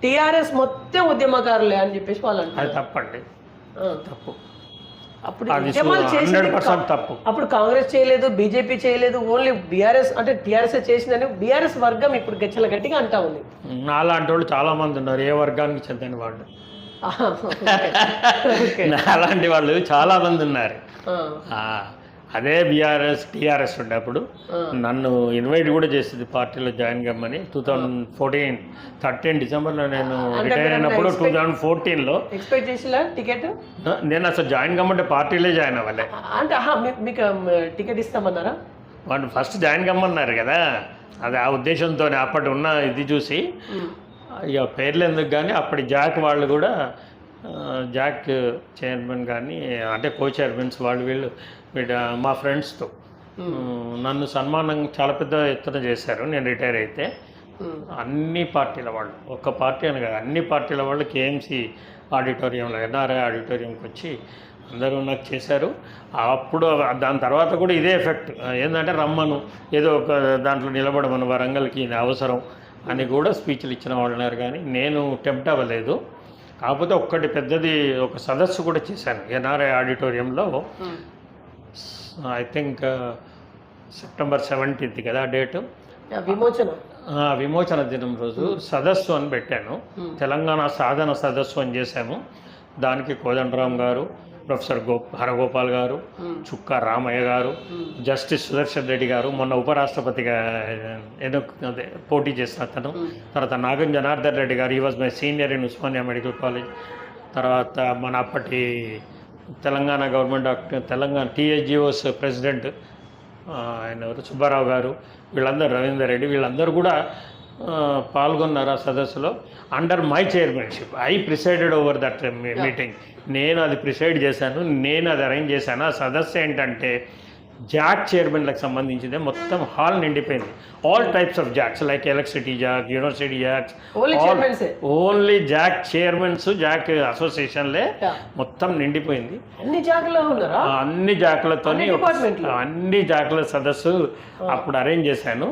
టీఆర్ఎస్ మొత్తం ఉద్యమకారులే అని చెప్పేసి వాళ్ళు అంటారు. అది తప్పండి, తప్పు. అప్పుడు ఉద్యమాలు చేసింది తప్పు. అప్పుడు కాంగ్రెస్ చేయలేదు, బీజేపీ చేయలేదు, ఓన్లీ బీఆర్ఎస్ అంటే టీఆర్ఎస్ చేసిందని బీఆర్ఎస్ వర్గం ఇప్పుడు గచ్చల గట్టిగా అంటా ఉంది. నాలాంటి వాళ్ళు చాలా మంది ఉన్నారు, ఏ వర్గానికి చెందిన వాళ్ళు. అలాంటి వాళ్ళు చాలా మంది ఉన్నారు. అదే టీఆర్ఎస్ ఉండేప్పుడు నన్ను ఇన్వైట్ కూడా చేసింది పార్టీలో జాయిన్ కమ్మని. 2014 13 డిసెంబర్లో నేను రిటైర్ అయినప్పుడు 2014లో ఎక్స్పెక్ట్ చేసిలా టికెట్. నేను అసలు జాయిన్ కమ్మంటే పార్టీలే జాయిన్ అవ్వలే. అంటే మీకు టికెట్ ఇస్తామన్నారా? వాళ్ళు ఫస్ట్ జాయిన్ కమ్మన్నారు కదా, అది ఆ ఉద్దేశంతో అప్పటి ఉన్న ఇది చూసి ఇక పేర్లు ఎందుకు కానీ అప్పటి జాక్ వాళ్ళు కూడా, జాక్ చైర్మన్ కానీ అంటే కో చైర్మన్స్ వాళ్ళు వీళ్ళు మా ఫ్రెండ్స్తో నన్ను సన్మానం చాలా పెద్ద ఎత్తున చేశారు. నేను రిటైర్ అయితే అన్ని పార్టీల వాళ్ళు, ఒక్క పార్టీ అని కాదు అన్ని పార్టీల వాళ్ళు కేఎంసీ ఆడిటోరియంలో, ఎన్ఆర్ఐ ఆడిటోరియంకి వచ్చి అందరూ నాకు చేశారు. అప్పుడు దాని తర్వాత కూడా ఇదే ఎఫెక్ట్ ఏంటంటే రమ్మను, ఏదో ఒక దాంట్లో నిలబడమను, వరంగల్కి అవసరం అని కూడా స్పీచ్లు ఇచ్చిన వాళ్ళు ఉన్నారు. కానీ నేను టెంప్ట్ అవ్వలేదు. కాకపోతే ఒక్కటి పెద్దది ఒక సదస్సు కూడా చేశాను ఎన్ఆర్ఐ ఆడిటోరియంలో. ఐ థింక్ సెప్టెంబర్ 17th కదా డేటు, విమోచన దినం రోజు సదస్సు అని పెట్టాను. తెలంగాణ సాధన సదస్సు అని చేశాము. దానికి కోదండరామ్ గారు, ప్రొఫెసర్ హరగోపాల్ గారు, చుక్కా రామయ్య గారు, జస్టిస్ సుదర్శన్ రెడ్డి గారు, మొన్న ఉపరాష్ట్రపతిగా పోటీ చేసిన అతను, తర్వాత నాగం జనార్దన్ రెడ్డి గారు, ఈ was my senior in Osmania medical college, తర్వాత మన అప్పటి తెలంగాణ గవర్నమెంట్ తెలంగాణ టీఎస్జిఓస్ ప్రెసిడెంట్ ఆయన ఎవరు సుబ్బారావు గారు, వీళ్ళందరూ రవీందర్ రెడ్డి, వీళ్ళందరూ కూడా పాల్గొన్నారు ఆ సదస్సులో. Under my chairmanship I presided over that meeting. నేను అది ప్రిసైడ్ చేశాను, నేను అది అరేంజ్ చేశాను. ఆ సదస్సు ఏంటంటే జాక్ చైర్మన్లకు సంబంధించిందే. మొత్తం హాల్ నిండిపోయింది. All types of JACs like electricity JAC, university JACs, only JAC chairmans, JAC అసోసియేషన్లే మొత్తం నిండిపోయింది. అన్ని జాకులతో అన్ని జాకుల సదస్సు అప్పుడు అరేంజ్ చేశాను.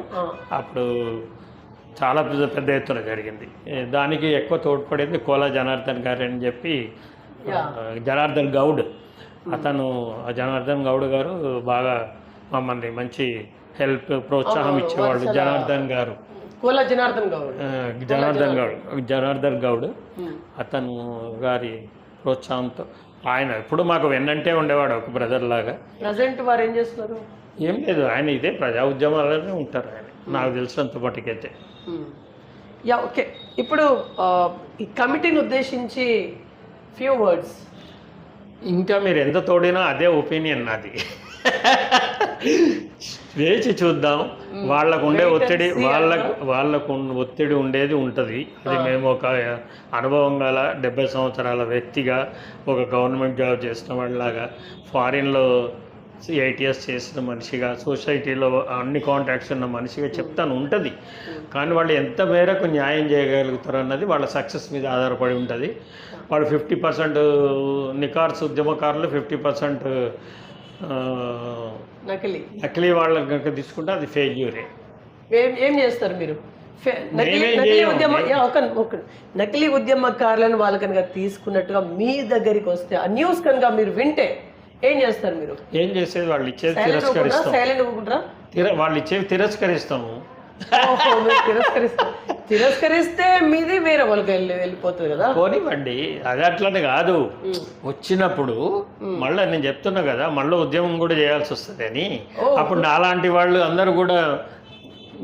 అప్పుడు చాలా పెద్ద ఎత్తున జరిగింది. దానికి ఎక్కువ తోడ్పడింది కోలా జనార్దన్ గారు అని చెప్పి, జనార్దన్ గౌడ్ అతను, జనార్దన్ గౌడ్ గారు బాగా మమ్మల్ని మంచి హెల్ప్ ప్రోత్సాహం ఇచ్చేవాళ్ళు. జనార్దన్ గారు, కోలా జనార్దన్ గౌడ్, జనార్దన్ గౌడ్ అతను గారి ప్రోత్సాహంతో ఆయన ఎప్పుడు మాకు వెన్నంటే ఉండేవాడు, ఒక బ్రదర్ లాగా. ప్రజెంట్ వారు ఏం చేస్తున్నారు? ఏం లేదు, ఆయన ఇదే ప్రజా ఉద్యమాలనే ఉంటారు ఆయన, నాకు తెలిసినంత మటుకైతే. Yeah, okay. ఇప్పుడు ఈ కమిటీని ఉద్దేశించి ఫ్యూ వర్డ్స్. ఇంకా మీరు ఎంత తోడినా అదే ఒపీనియన్ నాది. వేచి చూద్దాం. వాళ్ళకు ఉండే ఒత్తిడి, వాళ్ళకు ఒత్తిడి ఉండేది ఉంటుంది. అది మేము ఒక అనుభవం గల 70 సంవత్సరాల వ్యక్తిగా, ఒక గవర్నమెంట్ జాబ్ చేసిన వాళ్ళలాగా, ఫారిన్లో 8 years చేసిన మనిషిగా, సొసైటీలో అన్ని కాంటాక్ట్స్ ఉన్న మనిషిగా చెప్తాను ఉంటుంది. కానీ వాళ్ళు ఎంత మేరకు న్యాయం చేయగలుగుతారు అన్నది వాళ్ళ సక్సెస్ మీద ఆధారపడి ఉంటుంది. వాళ్ళు 50% నికార్స్ ఉద్యమకారులు, 50% నకిలీ వాళ్ళ కనుక తీసుకుంటే అది ఫెయిల్యూరే. ఏం చేస్తారు మీరు? నకిలీ ఉద్యమకారులను వాళ్ళు కనుక తీసుకున్నట్టుగా మీ దగ్గరికి వస్తే, ఆ న్యూస్ కనుక మీరు వింటే ఏం చేస్తారు మీరు? ఏం చేసేది, వాళ్ళు ఇచ్చేది తిరస్కరిస్తాం. వాళ్ళు ఇచ్చేది తిరస్కరిస్తాము. తిరస్కరిస్తే మీది వేరే వాళ్ళకి వెళ్ళిపోతుంది కదా. పోనివ్వండి, అది అట్లనే కాదు. వచ్చినప్పుడు మళ్ళీ నేను చెప్తున్నా కదా, మళ్ళీ ఉద్యమం కూడా చేయాల్సి వస్తుంది అని. అప్పుడు నాలాంటి వాళ్ళు అందరూ కూడా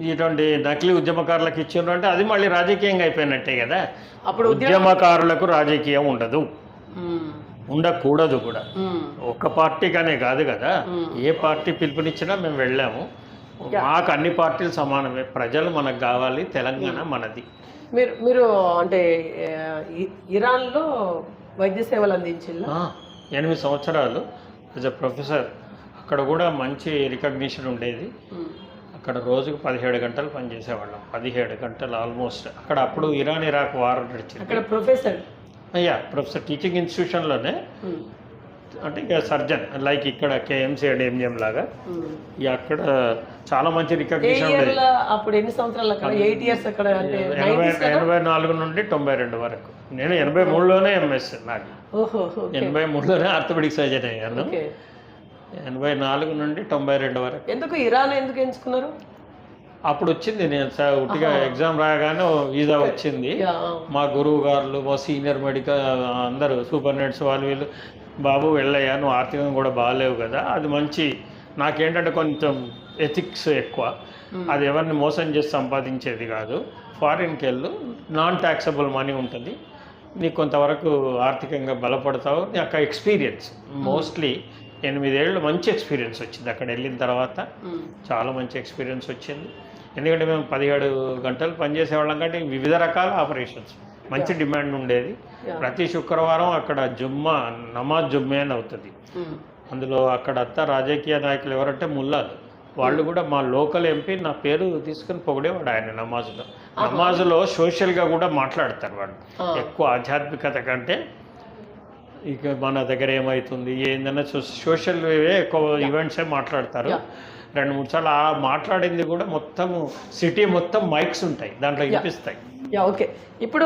ఇటువంటి నకిలీ ఉద్యమకారులకు ఇచ్చిండ్రు అంటే అది మళ్ళీ రాజకీయంగా అయిపోయినట్టే కదా. అప్పుడు ఉద్యమకారులకు రాజకీయం ఉండదు, ఉండకూడదు కూడా. ఒక పార్టీగానే కాదు కదా, ఏ పార్టీ పిలుపునిచ్చినా మేము వెళ్ళాము. మాకు అన్ని పార్టీలు సమానమే. ప్రజలు మనకు కావాలి, తెలంగాణ మనది. మీరు అంటే ఇరాన్లో వైద్య సేవలు అందించారు 8 సంవత్సరాలు యాజ్ అ ప్రొఫెసర్. అక్కడ కూడా మంచి రికగ్నిషన్ ఉండేది. అక్కడ రోజుకు 17 గంటలు పనిచేసేవాళ్ళం. 17 గంటలు ఆల్మోస్ట్. అక్కడ అప్పుడు ఇరాక్ వార్ నడిచింది. అక్కడ ప్రొఫెసర్ టీచింగ్ ఇన్స్టిట్యూషన్లోనే, అంటే ఇక సర్జన్ లైక్ ఇక్కడ కేఎంసీ అండ్ ఎంజిఎం లాగా. అక్కడ చాలా మంచి రికగ్నిషన్ ఉండేది. అప్పుడు ఎన్ని సంవత్సరాలు? 8 years అక్కడ. 84 నుండి 92 వరకు. నేను 83లోనే ఎంఎస్ నాకు. 83లోనే ఆర్థోపెడిక్ సర్జన్ అయ్యాను. 84 నుండి 92 వరకు. ఎందుకు ఇరాన్ ఎందుకు ఎంచుకున్నారు? అప్పుడు వచ్చింది, నేను ఉట్టిగా ఎగ్జామ్ రాగానే వీసా వచ్చింది. మా గురువు గారు, మా సీనియర్ మెడికల్ అందరూ సూపరింటెండెంట్స్ వాళ్ళు వీళ్ళు, బాబు వెళ్ళయ్యా, నువ్వు ఆర్థికంగా కూడా బాగాలేవు కదా, అది మంచి. నాకేంటంటే కొంచెం ఎథిక్స్ ఎక్కువ, అది ఎవరిని మోసం చేసి సంపాదించేది కాదు. ఫారిన్కి వెళ్ళు, నాన్ ట్యాక్సబుల్ మనీ ఉంటుంది, నీకు కొంతవరకు ఆర్థికంగా బలపడతావు. అక్కడ ఎక్స్పీరియన్స్ మోస్ట్లీ 8 ఏళ్ళు మంచి ఎక్స్పీరియన్స్ వచ్చింది. అక్కడ వెళ్ళిన తర్వాత చాలా మంచి ఎక్స్పీరియన్స్ వచ్చింది. ఎందుకంటే మేము 17 గంటలు పనిచేసేవాళ్ళం కాబట్టి వివిధ రకాల ఆపరేషన్స్, మంచి డిమాండ్ ఉండేది. ప్రతి శుక్రవారం అక్కడ నమాజ్ జుమ్మే అని అవుతుంది. అందులో అక్కడ అంతా రాజకీయ నాయకులు ఎవరంటే ముల్లాలు, వాళ్ళు కూడా మా లోకల్ ఎంపీ నా పేరు తీసుకుని పొగిడేవాడు ఆయన నమాజ్లో సోషల్గా కూడా మాట్లాడతారు వాళ్ళు. ఎక్కువ ఆధ్యాత్మికత కంటే ఇక మన దగ్గర ఏమవుతుంది ఏందన్నా సోషల్ ఎక్కువ ఈవెంట్సే మాట్లాడతారు. 2-3 సార్లు ఆ మాట్లాడింది కూడా మొత్తం సిటీ మొత్తం మైక్స్ ఉంటాయి, దాంట్లో వినిపిస్తాయి. ఓకే. ఇప్పుడు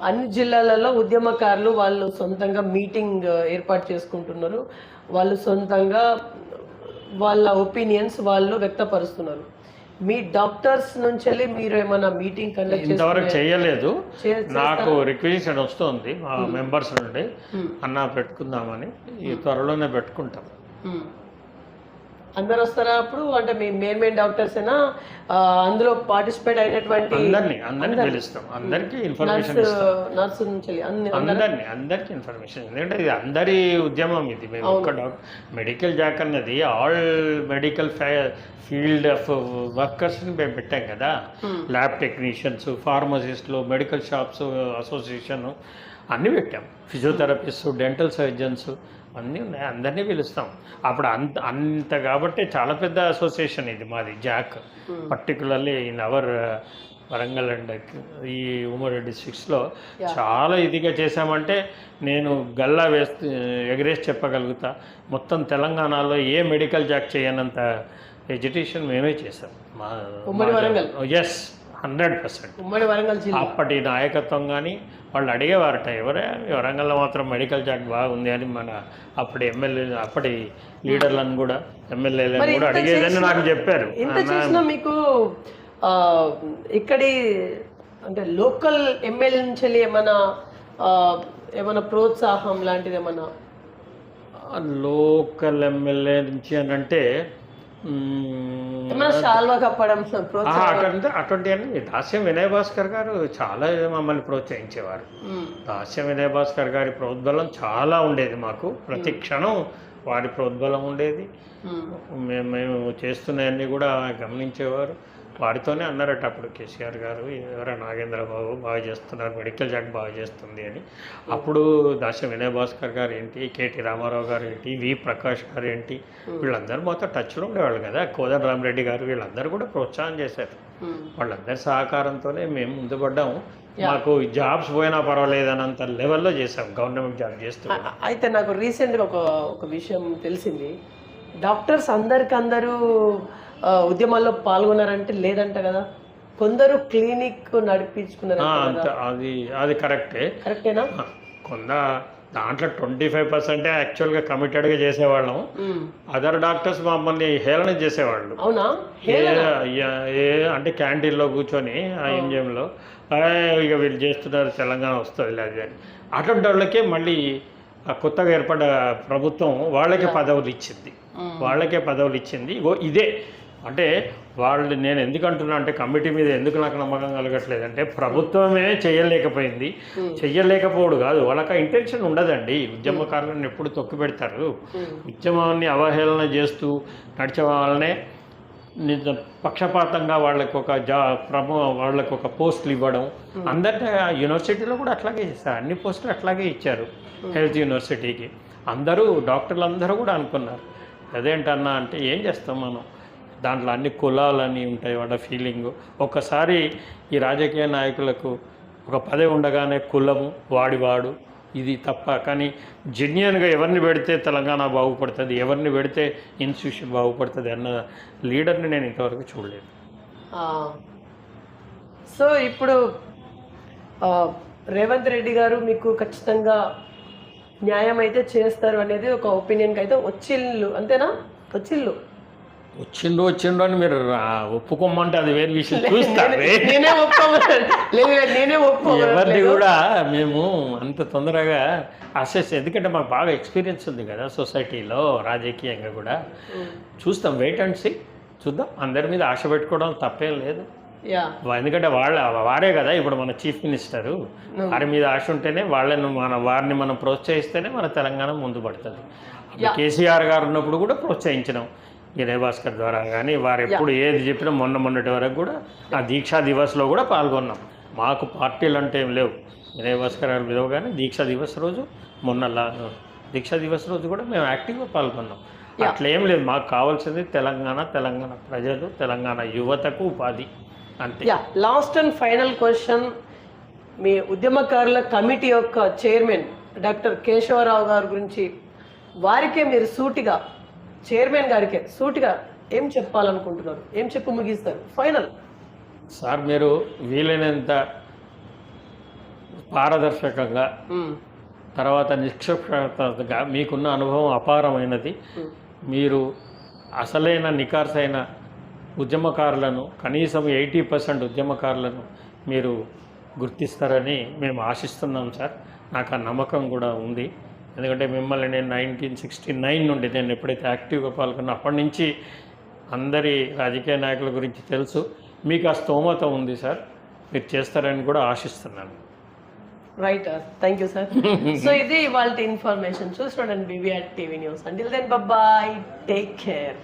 అన్ని జిల్లాలలో ఉద్యమకారులు వాళ్ళు సొంతంగా మీటింగ్ ఏర్పాటు చేసుకుంటున్నారు. వాళ్ళు సొంతంగా వాళ్ళ ఒపీనియన్స్ వాళ్ళు వ్యక్తపరుస్తున్నారు. మీ డాక్టర్స్ నుంచి మీరు ఏమైనా మీటింగ్ కండక్ట్ ఇంతవరకు చేయలేదు. నాకు రిక్వెజిషన్ వస్తుంది మా మెంబర్స్ నుండి, అన్న పెట్టుకుందామని. ఈ త్వరలోనే పెట్టుకుంటాం. అందరు వస్తారా అప్పుడు? అంటే మీ మెయిన్ డాక్టర్స్ అయినా అందులో పార్టిసిపేట్ అయినటువంటి అందరినీ పిలుస్తాం, అందరికీ ఇన్ఫర్మేషన్ నర్సు నుంచి అందరికీ ఇన్ఫర్మేషన్. ఎందుకంటే ఇది అందరి ఉద్యమం. ఇది మేము ఒక్క మెడికల్ జాక్ అన్నది ఆల్ మెడికల్ ఫీల్డ్ ఆఫ్ వర్కర్స్ని మేము పెట్టాం కదా. ల్యాబ్ టెక్నీషియన్స్, ఫార్మసిస్టులు, మెడికల్ షాప్స్ అసోసియేషన్ అన్నీ పెట్టాం. ఫిజియోథెరపిస్ట్, డెంటల్ సర్జన్స్ అన్నీ ఉన్నాయి. అందరినీ పిలుస్తాం. అప్పుడు అంత కాబట్టి చాలా పెద్ద అసోసియేషన్ ఇది మాది Jack. Particularly in our Warangal and ఈ ఉమ్మడి డిస్ట్రిక్ట్స్లో చాలా ఇదిగా చేశామంటే నేను గల్లా ఎగరేసి చెప్పగలుగుతా. మొత్తం తెలంగాణలో ఏ మెడికల్ జాక్ చేయనంత ఎడ్యుకేషన్ మేమే చేసాం. ఎస్, 100%. ఉమ్మడి వరంగల్ జిల్లా. అప్పటి నాయకత్వం కానీ వాళ్ళు అడిగేవారట, వరంగల్లో మాత్రం మెడికల్ జాక్ బాగుంది అని మన అప్పటి ఎమ్మెల్యే, అప్పటి లీడర్లను కూడా, ఎమ్మెల్యేలను కూడా అడిగేదని నాకు చెప్పారు. ఇంత చేసినా మీకు ఇక్కడి అంటే లోకల్ ఎమ్మెల్యే నుంచి ఏమైనా ప్రోత్సాహం లాంటిది ఏమన్నా? లోకల్ ఎమ్మెల్యే నుంచి అని అంటే శాల్వా కప్పడం అటువంటి అన్ని దాస్యం వినయ్ భాస్కర్ గారు చాలా మమ్మల్ని ప్రోత్సహించేవారు. దాస్యం వినయ్ భాస్కర్ గారి ప్రోద్బలం చాలా ఉండేది మాకు, ప్రతి క్షణం వారి ప్రోద్బలం ఉండేది. మేము చేస్తున్నవన్నీ కూడా గమనించేవారు. వారితోనే అన్నారట అప్పుడు కేసీఆర్ గారు, ఎవరో నాగేంద్ర బాబు బాగా చేస్తున్నారు, మెడికల్ జాక్ బాగా చేస్తుంది అని. అప్పుడు దాస్యం వినయ్ భాస్కర్ గారు ఏంటి, కేటీ రామారావు గారు ఏంటి, వి ప్రకాష్ గారు ఏంటి, వీళ్ళందరూ మాతో టచ్లో ఉండేవాళ్ళు కదా. కోదండరామరెడ్డి గారు, వీళ్ళందరూ కూడా ప్రోత్సాహం చేశారు. వాళ్ళందరి సహకారంతోనే మేము ముందు పడ్డాము. మాకు జాబ్స్ పోయినా పర్వాలేదన్నంత లెవెల్లో చేసాం, గవర్నమెంట్ జాబ్ చేస్తూ. అయితే నాకు రీసెంట్గా ఒక విషయం తెలిసింది, డాక్టర్స్ అందరూ ఉద్యమాల్లో పాల్గొన్నారంటే లేదంట కదా, కొందరు క్లినిక్ నడిపించుకున్నారు. అది కరెక్టేనా? దాంట్లో 25% యాక్చువల్గా కమిటెడ్గా చేసేవాళ్ళం. అదర్ డాక్టర్స్ మమ్మల్ని హేళన చేసేవాళ్ళు. అవునా? అంటే క్యాంటీన్లో కూర్చొని ఆ ఎంజిఎంలో ఇక వీళ్ళు చేస్తున్నారు, తెలంగాణ వస్తుంది లేదు అని. అటువంటి వాళ్ళకే మళ్ళీ కొత్తగా ఏర్పడ్డ ప్రభుత్వం వాళ్ళకే పదవులు ఇచ్చింది. ఇదే అంటే వాళ్ళు, నేను ఎందుకు అంటున్నా అంటే కమిటీ మీద ఎందుకు నాకు నమ్మకం కలగట్లేదు అంటే, ప్రభుత్వమే చెయ్యలేకపోవడు కాదు, వాళ్ళకి ఇంటెన్షన్ ఉండదండి. ఉద్యమకారులను ఎప్పుడు తొక్కి పెడతారు. ఉద్యమాన్ని అవహేళన చేస్తూ నడిచే వాళ్ళనే పక్షపాతంగా వాళ్ళకి ఒక పోస్టులు ఇవ్వడం. అందరినీ యూనివర్సిటీలో కూడా అట్లాగే చేస్తారు, అన్ని పోస్టులు అట్లాగే ఇచ్చారు. హెల్త్ యూనివర్సిటీకి డాక్టర్లు అందరూ కూడా అనుకున్నారు, అదేంటన్నా అంటే ఏం చేస్తాం మనం, దాంట్లో అన్ని కులాలని ఉంటాయి వాళ్ళ ఫీలింగు. ఒక్కసారి ఈ రాజకీయ నాయకులకు ఒక పదవి ఉండగానే కులము వాడు ఇది తప్ప, కానీ జెన్యున్గా ఎవరిని పెడితే తెలంగాణ బాగుపడుతుంది, ఎవరిని పెడితే ఇన్స్టిట్యూషన్ బాగుపడుతుంది అన్న లీడర్ని నేను ఇంతవరకు చూడలేదు. సో ఇప్పుడు రేవంత్ రెడ్డి గారు మీకు ఖచ్చితంగా న్యాయం అయితే చేస్తారు అనేది ఒక ఒపీనియన్కి అయితే వచ్చిండ్రు, అంతేనా? వచ్చిండ్రు అని మీరు ఒప్పుకోమంటే అది వేరే విషయం. ఎవరిని కూడా మేము అంత తొందరగా ఎందుకంటే మాకు బాగా ఎక్స్పీరియన్స్ ఉంది కదా సొసైటీలో, రాజకీయంగా కూడా చూస్తాం. వెయిట్ అండ్ సీ, చూద్దాం. అందరి మీద ఆశ పెట్టుకోవడం తప్పేం లేదు. ఎందుకంటే వారే కదా ఇప్పుడు మన చీఫ్ మినిస్టరు. వారి మీద ఆశ ఉంటేనే వారిని మనం ప్రోత్సహిస్తేనే మన తెలంగాణ ముందు పడుతుంది. కేసీఆర్ గారు ఉన్నప్పుడు కూడా ప్రోత్సహించినాం వినయ్ భాస్కర్ ద్వారా, కానీ వారు ఎప్పుడు ఏది చెప్పినా మొన్నటి వరకు కూడా ఆ దీక్షా దివస్లో కూడా పాల్గొన్నాం. మాకు పార్టీలు అంటే ఏం లేవు. వినయ్ భాస్కర్ గారు పిలవగానే దీక్షా దివస్ రోజు, దీక్షా దివస్ రోజు కూడా మేము యాక్టివ్గా పాల్గొన్నాం. అట్లేం లేదు. మాకు కావాల్సింది తెలంగాణ ప్రజలు, తెలంగాణ యువతకు ఉపాధి, అంతే. లాస్ట్ అండ్ ఫైనల్ క్వశ్చన్, మీ ఉద్యమకారుల కమిటీ యొక్క చైర్మన్ డాక్టర్ కేశవరావు గారి గురించి వారికే మీరు చైర్మన్ గారికే సూటిగా ఏం చెప్పాలనుకుంటున్నారు? ఏం చెప్పి ముగిస్తారు ఫైనల్? సార్, మీరు వీలైనంత పారదర్శకంగా, తర్వాత నిష్పక్షపాతంగా, మీకున్న అనుభవం అపారమైనది. మీరు అసలైన నికార్సైన ఉద్యమకారులను, కనీసం 80% ఉద్యమకారులను మీరు గుర్తిస్తారని మేము ఆశిస్తున్నాం సార్. నాకు ఆ నమ్మకం కూడా ఉంది. ఎందుకంటే మిమ్మల్ని నేను 1969 నుండి నేను ఎప్పుడైతే యాక్టివ్గా పాల్గొన్నా అప్పటి నుంచి అందరి రాజకీయ నాయకుల గురించి తెలుసు. మీకు ఆ స్తోమత ఉంది సార్, మీరు చేస్తారని కూడా ఆశిస్తున్నాను. Right, thank you sir. So ఇది ఇవాళ ఇన్ఫర్మేషన్. చూస్తున్నాను BVR TV news. Until then, bye, take care.